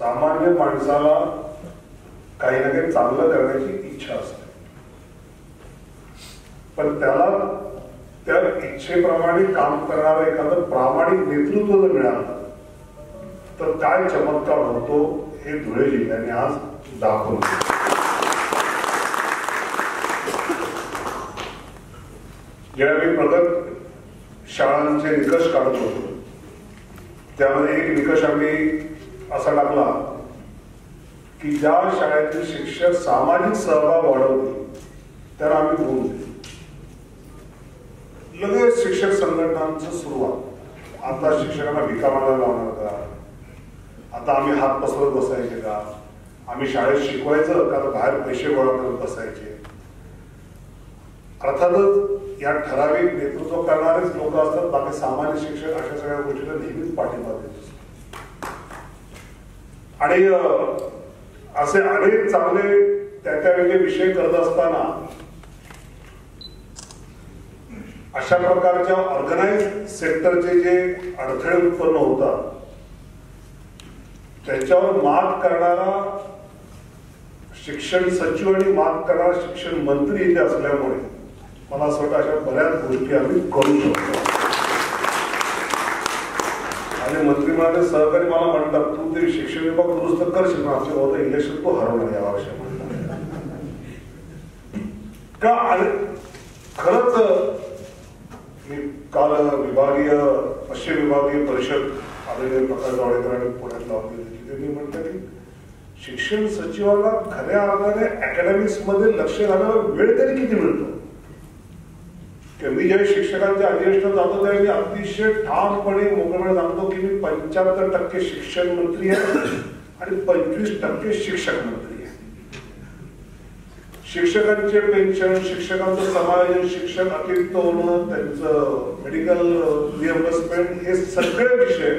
सामान्य माणसाला काही ना काही चांगलं करण्याची इच्छा असते, पण त्याला त्या इच्छेप्रमाणे काम करणारं एखादं प्रामाणिक नेतृत्व जर मिळालं तर काय चमत्कार होतो हे धुळे जिल्ह्याने आज दाखवलं. जेव्हा मी प्रगत शाळांचे निकष काढत होतो त्यामध्ये एक निकष आम्ही असा टाकला की ज्या शाळेतील शिक्षक सामाजिक सहभाग वाढवतील त्याला आम्ही गुण देऊ. लगेच शिक्षक संघटनांचं सुरुवात, आता शिक्षकांना भिका मागायला लावणार का, आता आम्ही हात पसरत बसायचे का, आम्ही शाळेत शिकवायचं का बाहेर पैसे गोळा करत बसायचे. अर्थातच या ठराविक नेतृत्व करणारेच लोक असतात, बाकी सामान्य शिक्षक अशा सगळ्या गोष्टीला नेहमीच पाठिंबा देत असतात. आणि असे अनेक चांगले त्यावेळी विषय करत असताना अशा प्रकारच्या ऑर्गनाइज सेक्टरचे जे अडथळे उत्पन्न होतात त्याच्यावर मात करणारा शिक्षण सचिव आणि मात करणारा शिक्षण मंत्री इथे असल्यामुळे मला असं वाटतं अशा बऱ्याच गोष्टी आम्ही करू शकतो. आणि मंत्री म्हणाले सहकारी मला म्हणतात तू ते शिक्षण विभाग दुरुस्त करशील, आमच्या होतं इलेक्शन तो हरवणार या वर्षी का. आणि खरंच मी काल पश्चिम विभागीय परिषद आदरणीय प्रकाश जावडेकरांनी पुण्यात लावली होती, त्यांनी म्हटलं की शिक्षण सचिवाला खऱ्या अर्थाने अकॅडमिक्स मध्ये लक्ष घालायला वेळ तरी किती मिळतो. मी ज्यावेळी शिक्षकांच्या अधिवेशनात जातो त्यावेळी मी अतिशय ठामपणे मोकळेपणे सांगतो की मी 75% शिक्षण मंत्री आहे आणि 25% शिक्षक मंत्री आहे. शिक्षकांचे पेन्शन, शिक्षकांचं समायोजन, शिक्षक अतिरिक्त होणं, त्यांचं मेडिकल रिएम्बर्समेंट हे सगळे विषय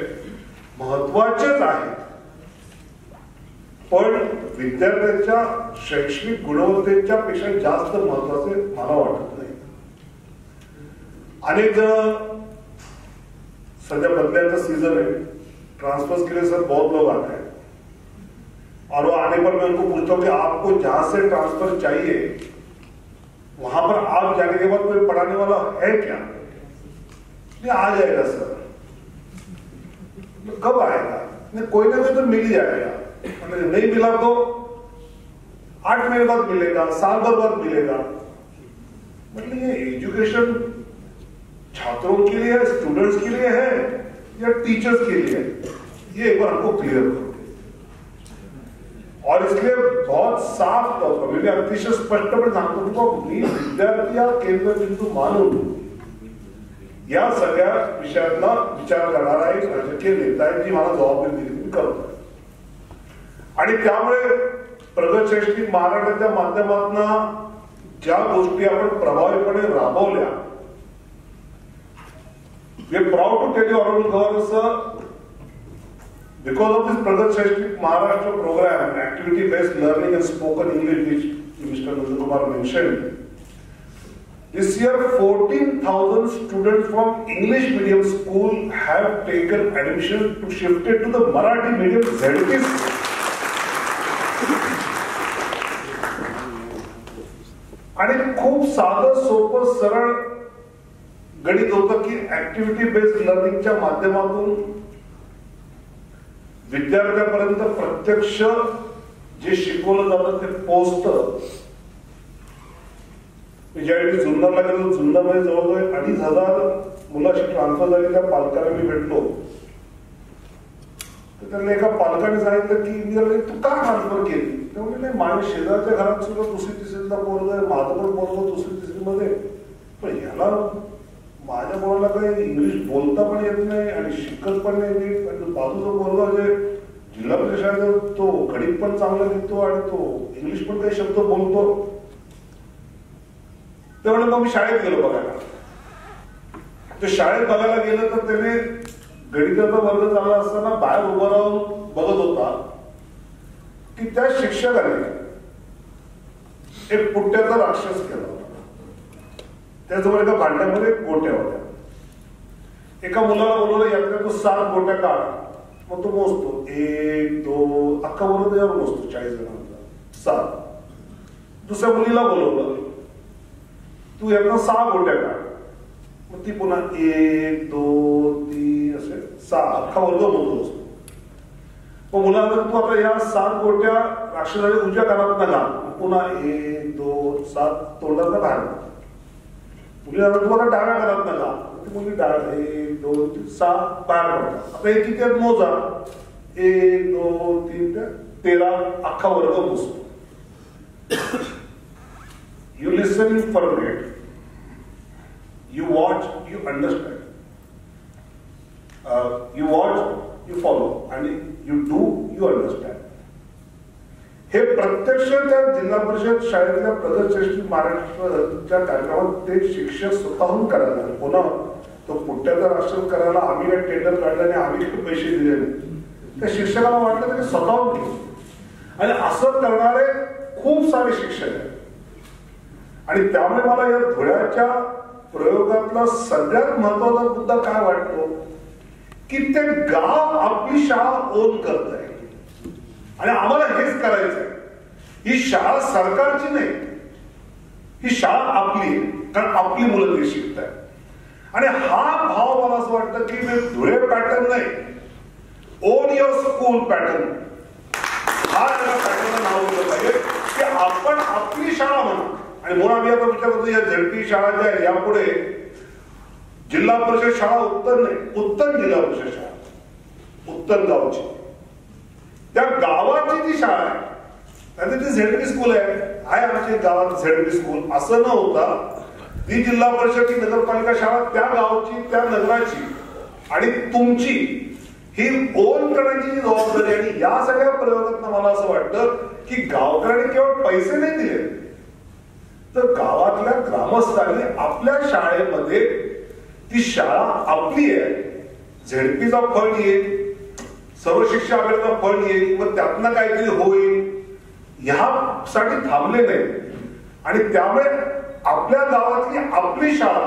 महत्वाचेच आहेत, पण विद्यार्थ्यांच्या शैक्षणिक गुणवत्तेच्या पेक्षा जास्त महत्वाचे मला वाटत नाही. अनेक जण सध्या बदल्याचा सीजन है, ट्रांसफर के लिए सर बहुत लोग आते हैं और वो आने पर मैं उनको पूछता हूँ कि आपको जहां से ट्रांसफर चाहिए वहां पर आप जाने के बाद कोई पढ़ाने वाला है क्या? नहीं, आ जाएगा सर. कब आएगा? नहीं, कोई ना कोई तो मिल जाएगा. नहीं मिला तो 8 महीने बाद मिलेगा, साल भर बाद मिलेगा. मतलब ये एजुकेशन छात्रों के लिए, स्टूडेंट्स के लिए है या टीचर्स के लिए है, ये एक बार हमको क्लियर करो. और इसलिए बहुत साफ तौर पर मैं अतिशय स्पष्टपणे सांगतो मी विद्यार्थी हा केंद्रबिंदू मानून या सगळ्या विषयातला विचार करणारा एक राजकीय नेता आहे जी मला जबाबदारी दिली मी करतो. आणि त्यामुळे प्रगत शैक्षणिक महाराष्ट्राच्या माध्यमातून ज्या गोष्टी आपण प्रभावीपणे राबवल्या, we are proud to tell you, Honorable Governor sir, because of this Pragat Shaikshanik Maharashtra program, activity-based learning and spoken English, which Mr. Nandakumar mentioned, this year 14,000 students from English medium school have taken admission to shift it to the Marathi medium ZP. आणि खूप साधं सोपं सरळ गणित होतं की activity based लर्निंगच्या माध्यमातून विद्यार्थ्यापर्यंत प्रत्यक्ष जे शिकवलं जातं ते पोहोचतं. ज्यावेळी जुन्नरला गेलो, जुन्नरमध्ये जवळजवळ 2,500 मुलाशी ट्रान्सफर झाली. त्या पालकांना मी भेटलो तर त्यांना एका पालकाने सांगितलं की तू का ट्रान्सफर केली? ते म्हणजे माझ्या शेजारच्या घरात सुद्धा 2री-3रीला पोरग आहे, माझं पण पोरग 2री-3री मध्ये, पण ह्याला माझ्या मुलाला काही इंग्लिश बोलता पण येत नाही आणि शिकत पण नाही नीट. बाजूचा पोरगा जे जिल्हा परिषद शाळेत तो गणित पण चांगला घेतो आणि तो इंग्लिश पण काही शब्द बोलतो. त्यामुळे मग मी शाळेत गेलो बघायला. ते शाळेत बघायला गेलं तर त्याने गणिताचा वर्ग चालला असताना बाहेर उभं राहून बघत होता की त्या शिक्षकाने एक पुट्ट्याचा राक्षस केला. त्याचबरोबर एका भांड्यामध्ये गोट्या होत्या. एका मुलाला बोलवलं यातल्या तो 7 गोट्या काढ. मग तो मोजतो 1, 2 अख्खा वर्ग त्याच्यावर बसतो 40 जणांचा. 7. दुसऱ्या मुलीला बोलवलं, तू यातनं 6 गोट्या काढ. मग ती पुन्हा 1 2 3 असे 6 अख्खा वर्ग बोलतो असतो. मग मुलांना तू आता या 7 गोट्या राक्षसाच्या उजव्या कानात घाल. पुन्हा 1 2 7 तोंडात बाहेर. मुलीला तू आता डाव्या कानात घाल. ती मुली डाळ 1 2 3 6 बाहेर पडतात. आता हे किती आहेत मोजा. 1 2 3 13 अख्खा वर्ग मोजतो. You listen, forget. You watch, you understand. You watch, you follow. आणि you do, you understand. हे प्रत्यक्ष त्या जिल्हा परिषद शाळेतल्या प्रगतश्रेष्ठी महाराष्ट्राच्या कार्यक्रमात ते शिक्षक स्वतःहून करायला. पुन्हा तो पुट्ट्याचं राष्ट्र करायला आम्ही काय टेंडर काढलं आणि आम्ही काही पैसे दिले नाही. त्या शिक्षकाला वाटलं तरी स्वतःहून केलं. आणि असं करणारे खूप सारे शिक्षक आहेत. आणि त्यामुळे मला या धुळ्याच्या प्रयोगातला सगळ्यात महत्वाचा मुद्दा काय वाटतो की ते गाव आपली शाळा ओन करत आहे. आणि आम्हाला हेच करायचं आहे. ही शाळा सरकारची नाही, ही शाळा आपली, कारण आपली मुलं ती शिकत आहेत. आणि हा भाव मला असं वाटतं की मी धुळे पॅटर्न नाही, ओन युअर स्कूल पॅटर्न, हा पॅटर्न नाव दिलं पाहिजे की आपण आपली शाळा म्हणा. आणि म्हणून आम्ही आता विचार करतो या झडपी शाळा ज्या आहेत यापुढे जिल्हा परिषद शाळा उत्तर नाही, उत्तम जिल्हा परिषद शाळा, उत्तम गावची, त्या गावाची ती शाळा आहे. त्यात ती झेडपी स्कूल आहे आमच्या गावात झेडपी स्कूल असं न होता ती जिल्हा परिषद ती नगरपालिका शाळा त्या गावची त्या नगराची आणि तुमची ही ओन करण्याची जी जबाबदारी. आणि या सगळ्या प्रयोगात मला असं वाटतं की गावकऱ्यांनी केवळ पैसे नाही दिले तर गावातल्या ग्रामस्थांनी आपल्या शाळेमध्ये ती शाळा आपली आहे, झेडपीचा फळ येईल, सर्व शिक्षा अभियानाचा फळ येईल, मग त्यातनं काहीतरी होईल ह्यासाठी थांबले नाही. आणि त्यामुळे आपल्या गावातली आपली शाळा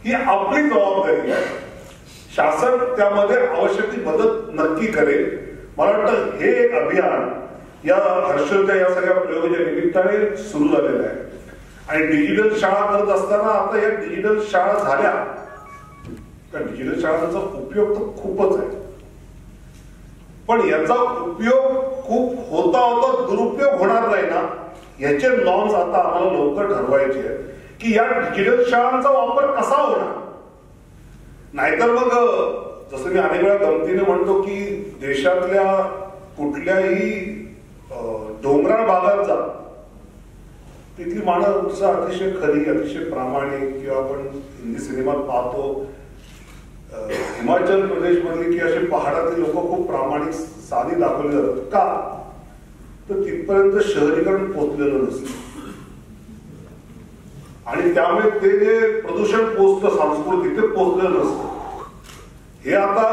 ही आपली जबाबदारी आहे. शासन त्यामध्ये आवश्यक ती मदत नक्की करेल. मला वाटतं हे एक अभियान या हर्षलच्या या सगळ्या प्रयोगाच्या निमित्ताने सुरू झालेलं आहे. आणि डिजिटल शाळा करत असताना आता या डिजिटल शाळा झाल्या तर डिजिटल शाळांचा उपयोग तर खूपच आहे, पण याचा उपयोग खूप होता होता दुरुपयोग होणार नाही ना याचे नॉर्म्स आता आम्हाला लवकर ठरवायचे आहेत की या डिजिटल शाळांचा वापर कसा होणार. नाहीतर मग जसं मी अनेक वेळा गमतीने म्हणतो की देशातल्या कुठल्याही डोंगराळ भागात जा तिथली माणसं अतिशय खरी, अतिशय प्रामाणिक, किंवा आपण हिंदी सिनेमात पाहतो हिमाचल प्रदेश मधली की असे पहाडातले लोक खूप प्रामाणिक साधी दाखवले जातात. का तर तिथपर्यंत शहरीकरण पोहोचलेलं नसतं आणि त्यामुळे ते जे प्रदूषण पोहोचतं सांस्कृतिक ते पोहोचलेलं नसतं. हे आता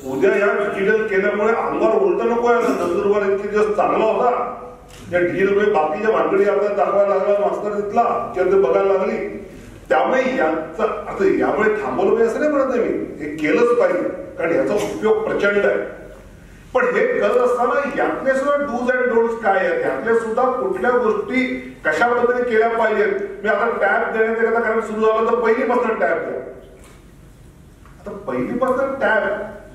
उद्या या डिजिटल केल्यामुळे अंगावर उलट नको आहे. नंदुरबार इतके दिवस चांगला होता, या डिजिटल बाकीच्या भानगडी आपल्याला दाखवायला लागला, मास्तर तिथला ते बघायला लागली. त्यामुळे याचा आता यामुळे थांबवलं पाहिजे असं नाही म्हणत मी, हे केलंच पाहिजे कारण याचा उपयोग प्रचंड आहे. पण हे करत असताना यातले सुद्धा डूज अँड डोंट्स काय आहेत, यातले सुद्धा कुठल्या गोष्टी कशा पद्धतीने केल्या पाहिजेत. मी आता टॅब देण्याचा कारण सुरू झालं तर पहिलीपासून टॅब द्या. आता पहिलीपासून टॅब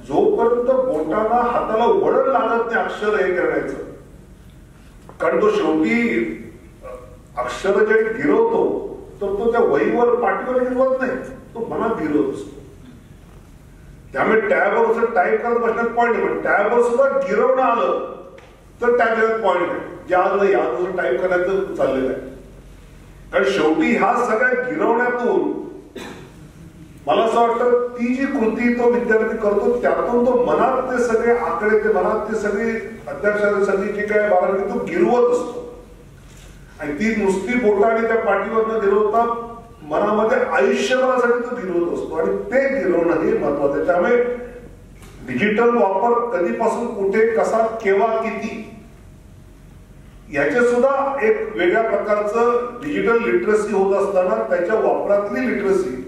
जोपर्यंत बोटाला हाताला वळण लागत नाही अक्षर हे करण्याचं, कारण तो शेवटी अक्षर जे गिरवतो तर तो त्या वहीवर पाठीवर गिरवत नाही, तो मनात गिरवत असतो. त्यामुळे टॅबवर असं टाईप करत बसण्यात पॉईंट आहे, पण टॅबवर सुद्धा गिरवणं आलं तर टॅब पॉईंट आहे, जे आज नाही आज टाईप करायचं चाललेलं आहे. कारण शेवटी ह्या सगळ्या गिरवण्यातून मला असं वाटतं ती जी कृती तो विद्यार्थी करतो त्यातून तो मनात ते सगळे आकडे, ते मनात ते सगळी अध्यक्षाची सगळी जी काय बारावी तो गिरवत असतो. आणि ती नुसती बोटाने त्या पाठीवरनं गिरवता मनामध्ये आयुष्यभरासाठी तो गिरवत असतो आणि ते गिरवणं हे महत्वाचं आहे. त्यामुळे डिजिटल वापर कधीपासून कुठे कसा केव्हा किती याचे सुद्धा एक वेगळ्या प्रकारचं डिजिटल लिटरसी होत असताना त्याच्या वापरातली लिटरसी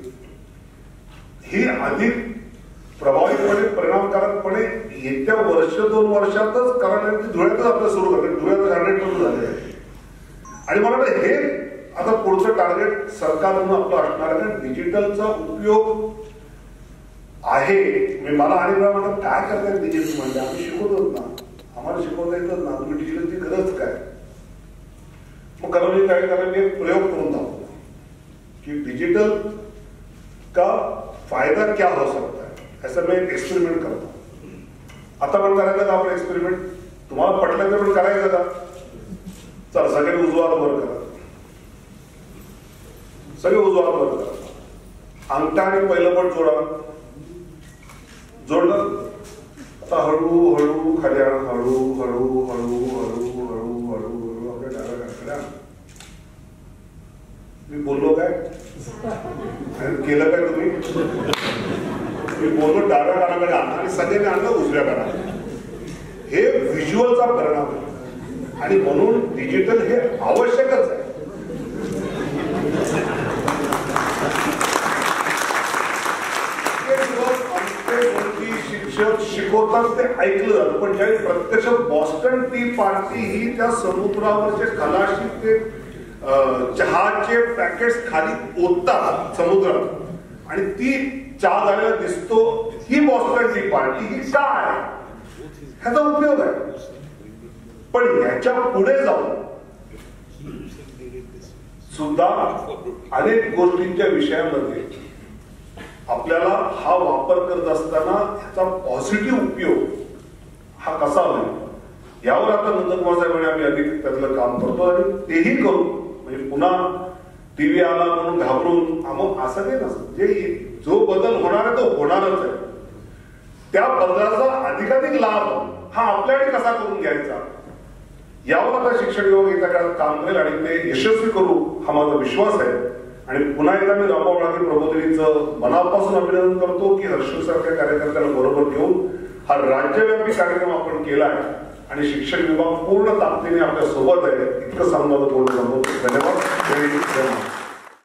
ही अधिक प्रभावीपणे परिणामकारकपणे येत्या वर्ष 2 वर्षातच करण्याची धुळ्यातच आपल्याला सुरू करणे, धुळ्यात गार्नेट पण झाले आहे. आणि मला वाटतं हे आता पुढचं टार्गेट सरकारनं आपलं असणार आहे. डिजिटलचा उपयोग आहे. मी मला अनेक वेळा म्हणतात काय करताय डिजिटल म्हणजे आम्ही शिकवतोच ना, आम्हाला शिकवता येतच ना, तुम्ही डिजिटलची गरज काय. मग करोनी काय करा, मी एक प्रयोग करून दाखवतो की डिजिटल का फायदा क्या हो सकता है, असं मी एक एक्सपेरिमेंट करतो. आता पण करायचं का आपण एक्सपेरिमेंट, तुम्हाला पटलं तर पण करायचं का. चल सगळे उजवा हात वर करा, सगळे उजवा हात वर करा. अंगठा आणि पहिलं बोट जोडा. जोडलं. आता हळूहळू खाली आणा, हळूहळू हळूहळू हळूहळू हळूहळू आपल्या डाव्या काकडे. मी बोललो काय केलं काय तुम्ही. मी बोललो डाव्या कानाकडे आणा आणि सगळ्यांनी आणलं उजव्या कानाकडे. हे व्हिज्युअलचा परिणाम आहे आणि म्हणून डिजिटल हे आवश्यकच आहे. शिक्षक शिकवतात ते ऐकलं जातं, पण ज्यावेळी प्रत्यक्ष बॉस्टन टी पार्टी ही त्या समुद्रावरचे खलाशी ते चहाचे पॅकेट्स खाली ओततात समुद्रात आणि ती चहा झालेला दिसतो, ही बॉस्टन टी पार्टी ही काय, ह्याचा उपयोग आहे. पण याच्या पुढे जाऊन सुद्धा अनेक गोष्टींच्या विषयामध्ये आपल्याला हा वापर करत असताना ह्याचा पॉझिटिव्ह उपयोग हा कसा होईल यावर आता नंदकुमार साहेबांनी आम्ही अधिक त्यातलं काम करतो आणि तेही करू. म्हणजे पुन्हा टीव्ही आला म्हणून घाबरून मग असं काही नसतं. जे जो बदल होणार आहे तो होणारच आहे. त्या बदलाचा अधिकाधिक लाभ हा आपल्याकडे कसा करून घ्यायचा यावर आता शिक्षण विभाग येत्या काळात काम करेल आणि ते यशस्वी करू हा माझा विश्वास आहे. आणि पुन्हा एकदा मी रामभाऊ म्हाळगी प्रबोधिनीचं मनापासून अभिनंदन करतो की हर्षसारख्या कार्यकर्त्याला बरोबर घेऊन हा राज्यव्यापी कार्यक्रम आपण केला आहे आणि शिक्षण विभाग पूर्ण ताकदीने आपल्या सोबत आहे. इतकं सांगून माझं बोलणं. धन्यवाद.